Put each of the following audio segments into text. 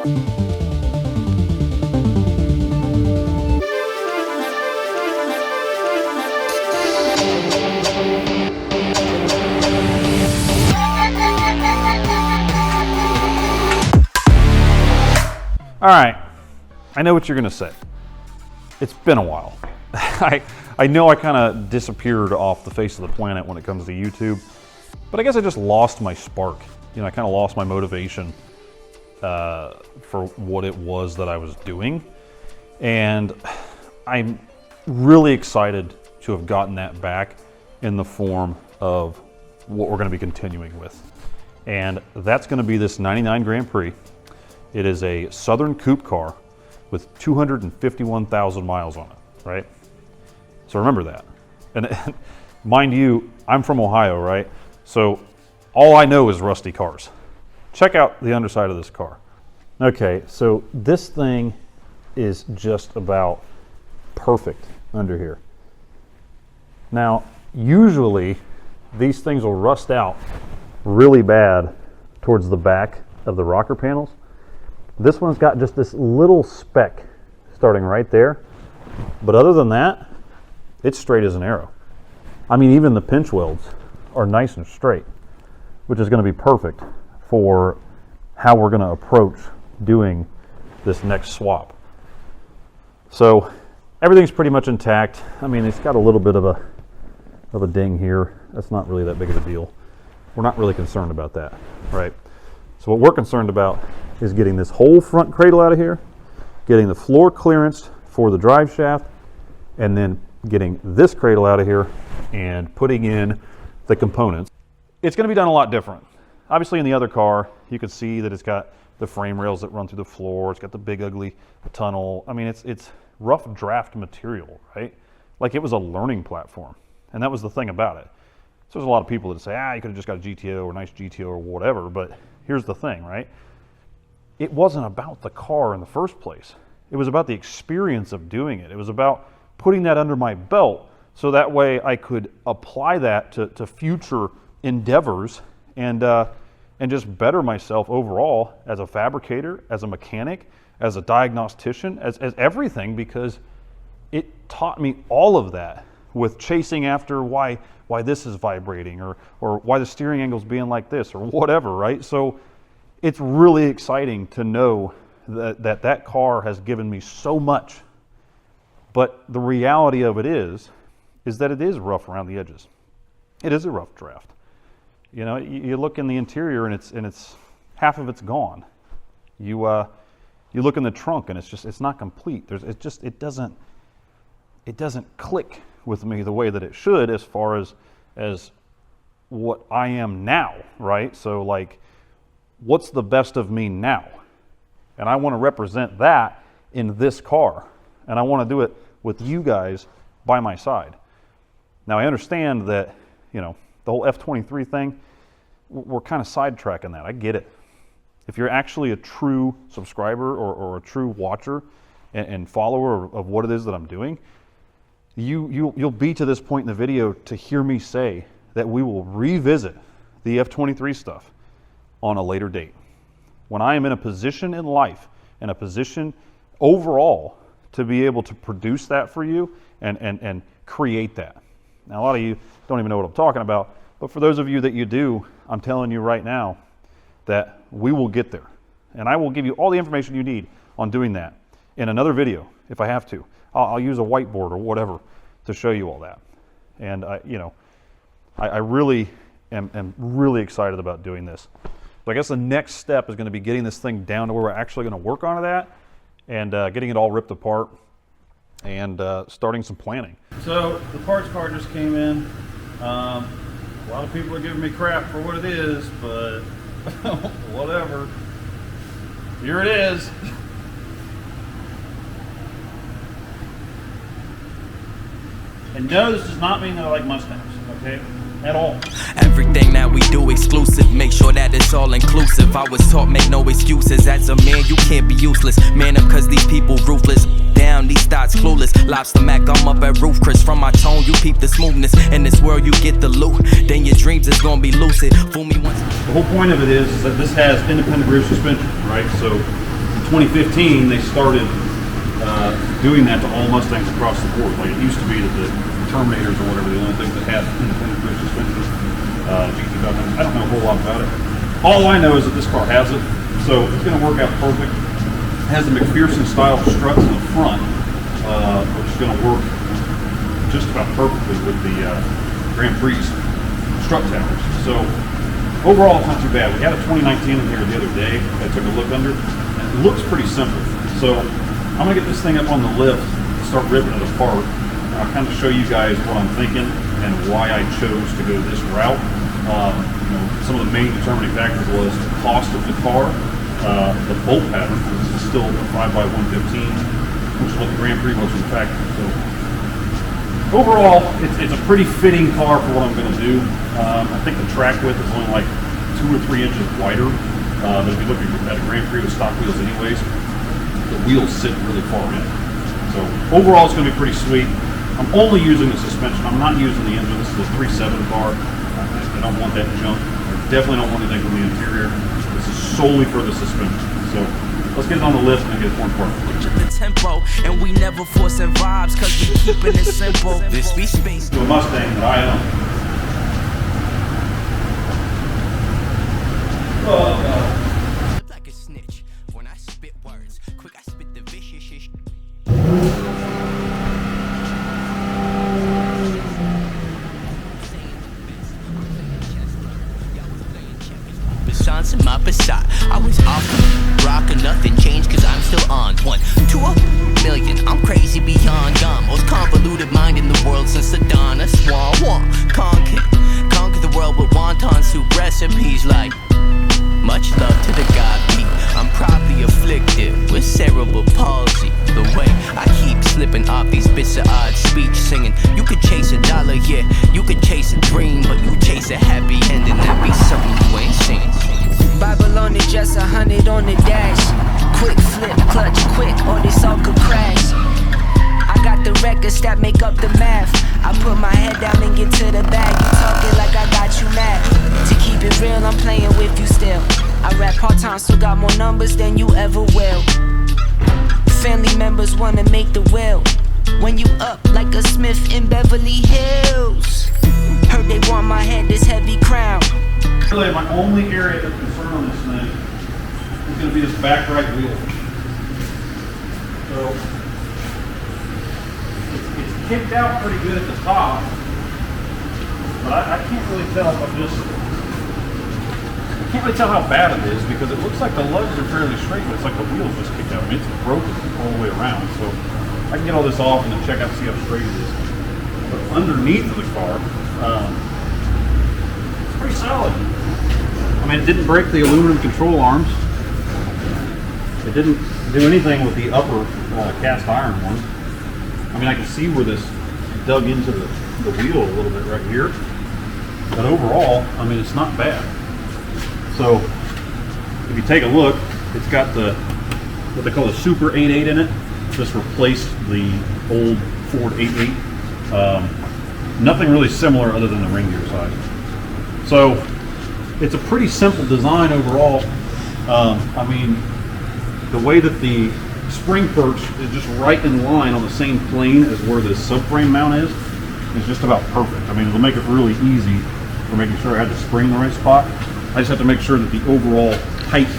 All right, I know what you're gonna say. It's been a while. I know I kind of disappeared off the face of the planet when it comes to YouTube, but I guess I just lost my spark. You know, I kind of lost my motivation for what it was that I was doing. And I'm really excited to have gotten that back in the form of what we're gonna be continuing with. And that's gonna be this 99 Grand Prix. It is a Southern coupe car with 251,000 miles on it, right? So remember that. And mind you, I'm from Ohio, right? So all I know is rusty cars. Check out the underside of this car. Okay, so this thing is just about perfect under here. Now, usually these things will rust out really bad towards the back of the rocker panels. This one's got just this little speck starting right there. But other than that, it's straight as an arrow. I mean, even the pinch welds are nice and straight, which is going to be perfect for how we're going to approach doing this next swap. So everything's pretty much intact. I mean, it's got a little bit of a ding here. That's not really that big of a deal. We're not really concerned about that, right? So what we're concerned about is getting this whole front cradle out of here, getting the floor clearance for the drive shaft, and then getting this cradle out of here and putting in the components. It's going to be done a lot different. Obviously in the other car, you can see that it's got the frame rails that run through the floor. It's got the big ugly tunnel. I mean, it's rough draft material, right? Like it was a learning platform. And that was the thing about it. So there's a lot of people that say, you could have just got a GTO or a nice GTO or whatever. But here's the thing, right? It wasn't about the car in the first place. It was about the experience of doing it. It was about putting that under my belt so that way I could apply that to future endeavors and just better myself overall as a fabricator, as a mechanic, as a diagnostician, as everything, because it taught me all of that with chasing after why this is vibrating or why the steering angle's being like this or whatever, right? So it's really exciting to know that car has given me so much. But the reality of it is that it is rough around the edges. It is a rough draft. You know, you look in the interior and it's half of it's gone. You look in the trunk and it's not complete. It doesn't click with me the way that it should as far as what I am now, right? So like, what's the best of me now? And I want to represent that in this car. And I want to do it with you guys by my side. Now I understand that, you know, the whole F23 thing, we're kind of sidetracking that. I get it. If you're actually a true subscriber or a true watcher and follower of what it is that I'm doing, you'll be to this point in the video to hear me say that we will revisit the F23 stuff on a later date. When I am in a position in life and a position overall to be able to produce that for you and create that. Now, a lot of you don't even know what I'm talking about, but for those of you that you do, I'm telling you right now that we will get there. And I will give you all the information you need on doing that in another video if I have to. I'll use a whiteboard or whatever to show you all that. And I really am really excited about doing this. So I guess the next step is going to be getting this thing down to where we're actually going to work on that and getting it all ripped apart and starting some planning. So the parts car just came in. A lot of people are giving me crap for what it is, but whatever. Here it is. And no, this does not mean that I like Mustangs, okay? At all. Everything that we do exclusive, make sure that it's all inclusive. I was taught make no excuses. As a man, you can't be useless. Man up cause these people ruthless. Down, these thoughts clueless. Lobster Mac, I'm up at roof. Chris, from my tone, you peep the smoothness. In this world, you get the loot. Then your dreams is gonna be lucid. Fool me once. The whole point of it is that this has independent rear suspension, right? So 2015, they started doing that to all Mustangs across the board. Like it used to be that the Terminators or whatever, the only things that had independent rear suspension. GT500. I don't know a whole lot about it. All I know is that this car has it, so it's going to work out perfect. It has the McPherson style struts in the front, which is going to work just about perfectly with the Grand Prix strut towers. So overall, it's not too bad. We had a 2019 in here the other day. I took a look under, and it looks pretty simple. So I'm going to get this thing up on the lift and start ripping it apart. And I'll kind of show you guys what I'm thinking and why I chose to go this route. You know, some of the main determining factors was the cost of the car, the bolt pattern. This is still a 5x115, which is what the Grand Prix was in the factory. So overall, it's a pretty fitting car for what I'm going to do. I think the track width is only like 2 or 3 inches wider. But if you look at a Grand Prix with stock wheels anyways, the wheels sit really far in. So overall, it's going to be pretty sweet. I'm only using the suspension. I'm not using the engine. This is a 3.7 car. I don't want that junk. I definitely don't want anything from the interior. This is solely for the suspension. So let's get it on the lift and get it torn apart. The tempo, and we never forcing vibes, cause we keeping it simple. This be space. To a Mustang that I own. Oh, God. Like a snitch. When I spit words, quick I spit the vicious shit. In my Passat, I was off rockin', nothing changed cause I'm still on 1 to a million. I'm crazy beyond gone, most convoluted mind in the world since the dawn. A swan, conquer the world with wonton soup recipes like much love to the God beat. I'm probably afflicted with cerebral palsy. The way I keep slipping off these bits of odd speech, singing, you could chase a dollar, yeah, you could chase a dream, but you chase a happy ending, that be something you ain't seen. Bible on it, just 100 on the dash. Quick flip, clutch quick, or this all could crash. I got the records that make up the math. I put my head down and get to the bag. You talking like I got you mad. To keep it real, I'm playing with you still. I rap part-time, still got more numbers than you ever will. Family members wanna make the will. When you up like a Smith in Beverly Hills. Heard they want my head, this heavy crown. Really, my only area of concern on this thing is going to be this back right wheel. So it's kicked out pretty good at the top, but I can't really tell if I can't really tell how bad it is because it looks like the lugs are fairly straight, but it's like the wheels just kicked out. I mean, it's broken all the way around. So I can get all this off and then check out to see how straight it is. But underneath of the car, it's pretty solid. I mean, it didn't break the aluminum control arms. It didn't do anything with the upper cast iron one. I mean, I can see where this dug into the wheel a little bit right here. But overall, I mean, it's not bad. So, if you take a look, it's got the, what they call a Super 8.8 in it. This replaced the old Ford 8.8. Nothing really similar other than the ring gear size. So, it's a pretty simple design overall. I mean, the way that the spring perch is just right in line on the same plane as where the subframe mount is just about perfect. I mean, it'll make it really easy for making sure I have the spring in the right spot. I just have to make sure that the overall height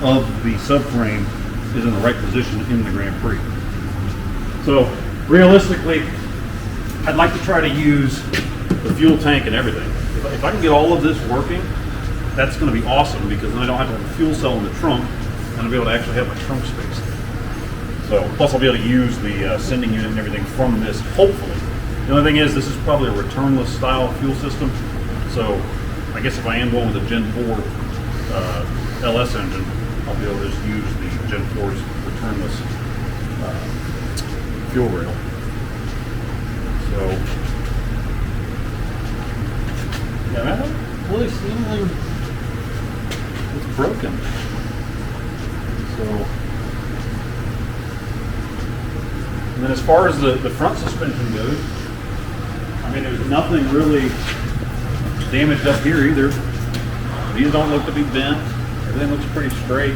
of the subframe is in the right position in the Grand Prix. So, realistically, I'd like to try to use the fuel tank and everything. If I can get all of this working, that's going to be awesome because then I don't have to have a fuel cell in the trunk and I'll be able to actually have my trunk space. So, plus I'll be able to use the sending unit and everything from this, hopefully. The only thing is, this is probably a returnless style fuel system. So, I guess if I am going with a Gen 4 LS engine, I'll be able to just use the Gen 4's returnless fuel rail. So, yeah, that don't really seem like it's broken. So, and then as far as the front suspension goes, I mean, there's nothing really damaged up here either. These don't look to be bent. Everything looks pretty straight.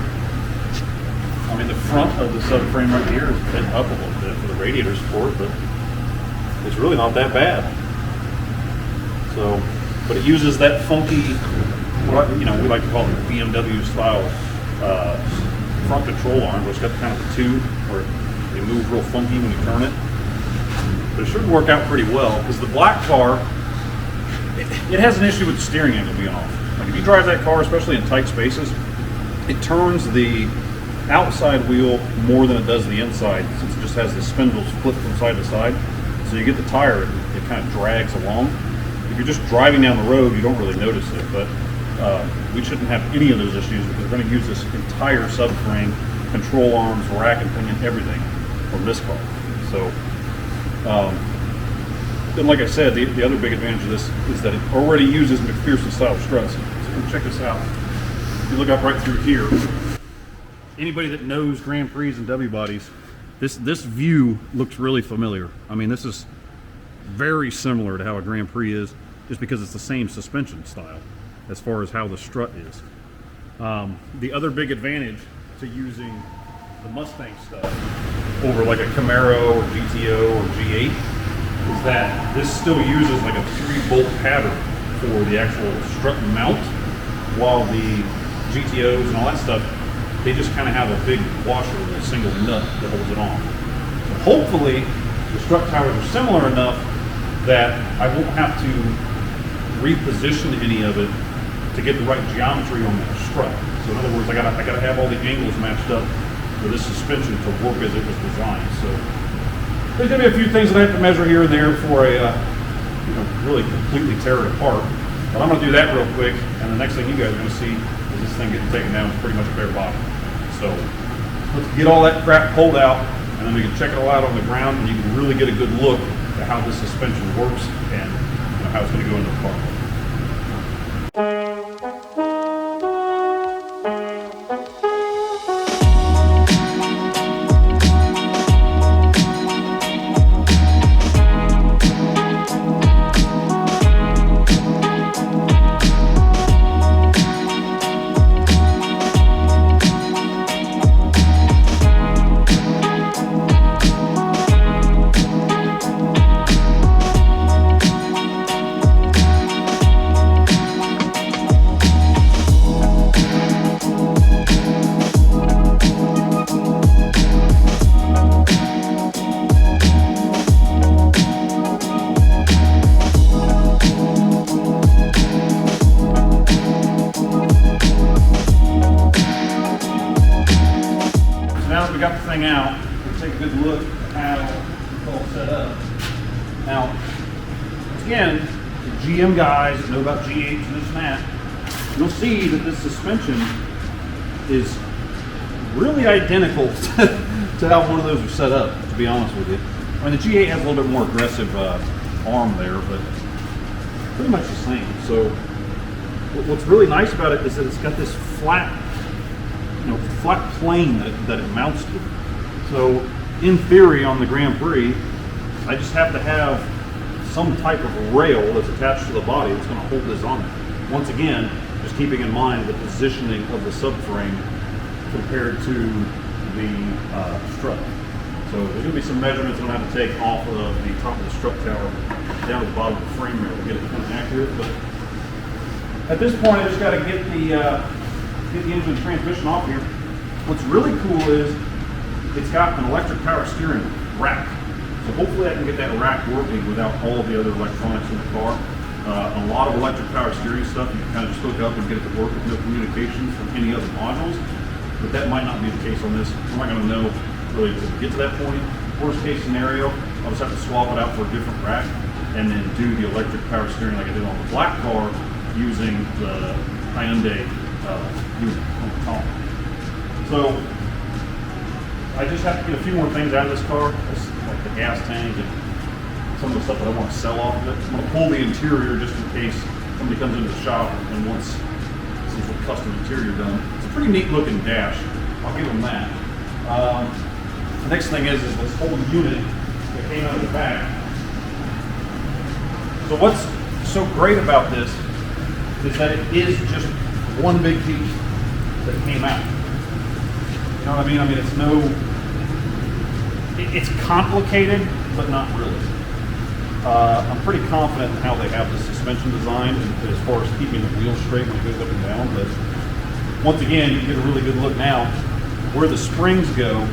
I mean, the front of the subframe right here is bent up a little bit for the radiator support, but it's really not that bad. So, but it uses that funky, we like to call it BMW style front control arm, where it's got kind of a tube where they move real funky when you turn it. But it should work out pretty well, because the black car, it has an issue with the steering angle being off. Like if you drive that car, especially in tight spaces, it turns the outside wheel more than it does the inside, since it just has the spindles split from side to side. So you get the tire, it kind of drags along. If you're just driving down the road, you don't really notice it, but we shouldn't have any of those issues, because we're going to use this entire subframe, control arms, rack and pinion, everything from this car. So, then like I said, the other big advantage of this is that it already uses McPherson style struts. So check this out. If you look up right through here, anybody that knows Grand Prix and W bodies, this view looks really familiar. I mean, this is very similar to how a Grand Prix is, just because it's the same suspension style as far as how the strut is. The other big advantage to using the Mustang stuff over like a Camaro or GTO or G8 is that this still uses like a 3-bolt pattern for the actual strut mount, while the GTOs and all that stuff, they just kind of have a big washer with a single nut that holds it on. So hopefully the strut towers are similar enough that I won't have to reposition any of it to get the right geometry on that strut. So in other words, I gotta have all the angles matched up for this suspension to work as it was designed. So there's gonna be a few things that I have to measure here and there before I really completely tear it apart. But I'm gonna do that real quick, and the next thing you guys are gonna see is this thing getting taken down. It's pretty much a bare bottom. So let's get all that crap pulled out, and then we can check it all out on the ground, and you can really get a good look at how this suspension works and how it's going to go into the car. Now that we got the thing out, we'll take a good look at how it's all set up. Now, again, the GM guys that know about G8s and this and that, you'll see that this suspension is really identical to how one of those are set up, to be honest with you. I mean, the G8 has a little bit more aggressive arm there, but pretty much the same. So what's really nice about it is that it's got this flat plane that it mounts to. So in theory on the Grand Prix, I just have to have some type of rail that's attached to the body that's going to hold this on there. Once again, just keeping in mind the positioning of the subframe compared to the strut. So there's going to be some measurements I'm going to have to take off of the top of the strut tower down to the bottom of the frame rail to get it kind of accurate. But at this point, I just got to get the engine and transmission off here. What's really cool is it's got an electric power steering rack. So hopefully I can get that rack working without all of the other electronics in the car. A lot of electric power steering stuff you can kind of just hook up and get it to work with no communications from any other modules, but that might not be the case on this. We're not going to know really until we get to that point. Worst case scenario, I'll just have to swap it out for a different rack and then do the electric power steering like I did on the black car using the Hyundai unit on the top. So I just have to get a few more things out of this car, like the gas tank and some of the stuff that I want to sell off of it. I'm going to pull the interior just in case somebody comes into the shop and wants some sort of custom interior done. It's a pretty neat looking dash. I'll give them that. The next thing is this whole unit that came out of the back. So what's so great about this is that it is just one big piece that came out. You know what I mean? I mean, it's no, it's complicated, but not really. I'm pretty confident in how they have the suspension designed as far as keeping the wheel straight when it goes up and down. But once again, you get a really good look now. Where the springs go,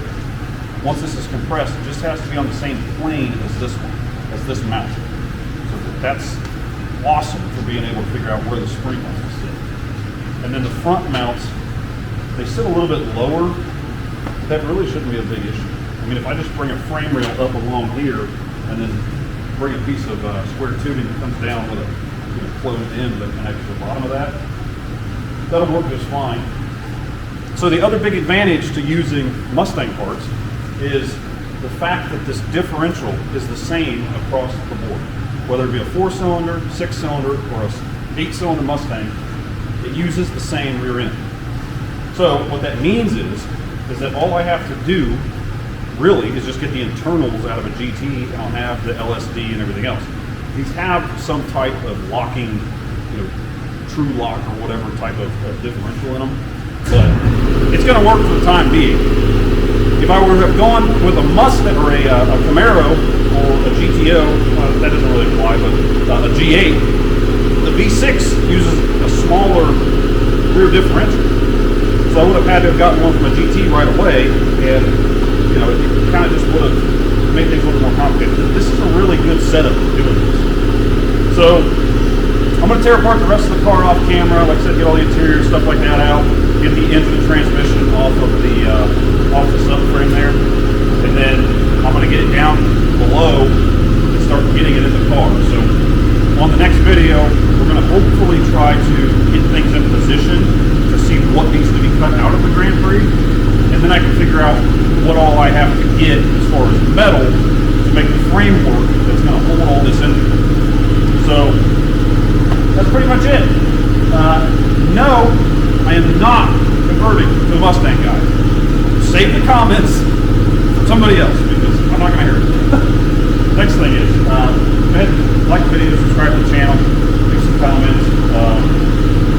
once this is compressed, it just has to be on the same plane as this one, as this mount. So that's awesome for being able to figure out where the spring wants to sit. And then the front mounts, they sit a little bit lower. That really shouldn't be a big issue. I mean, if I just bring a frame rail up along here and then bring a piece of square tubing that comes down with a closed end that connects to the bottom of that, that'll work just fine. So the other big advantage to using Mustang parts is the fact that this differential is the same across the board. Whether it be a 4-cylinder, 6-cylinder, or a 8-cylinder Mustang, it uses the same rear end. So what that means is that all I have to do really is just get the internals out of a GT and I'll have the LSD and everything else. These have some type of locking, true lock or whatever type of differential in them, but it's going to work for the time being. If I were to have gone with a Mustang or a Camaro or a GTO, that doesn't really apply, but a G8, the V6 uses a smaller rear differential. So I would have had to have gotten one from a GT right away, and it kind of just would have made things a little more complicated. This is a really good setup for doing this. So I'm going to tear apart the rest of the car off camera. Like I said, get all the interior stuff like that out, get the engine and transmission off of the subframe there, and then I'm going to get it down below and start getting it in the car. So on the next video, we're going to hopefully try to get things in position to see what needs to be cut out of the Grand Prix, and then I can figure out what all I have to get as far as metal to make the framework that's going to hold all this in there. So that's pretty much it. No, I am not converting to a Mustang guy. Save the comments for somebody else because I'm not going to hear it. Next thing is, go ahead and like the video, subscribe to the channel, leave some comments.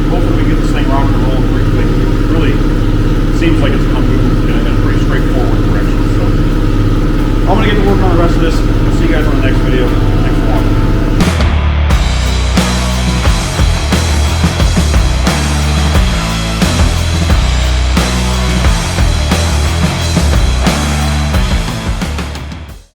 Hopefully we get this thing rocking and rolling pretty quick. It really seems like it's going to move in a pretty straightforward direction. So I'm going to get to work on the rest of this. I'll see you guys on the next video.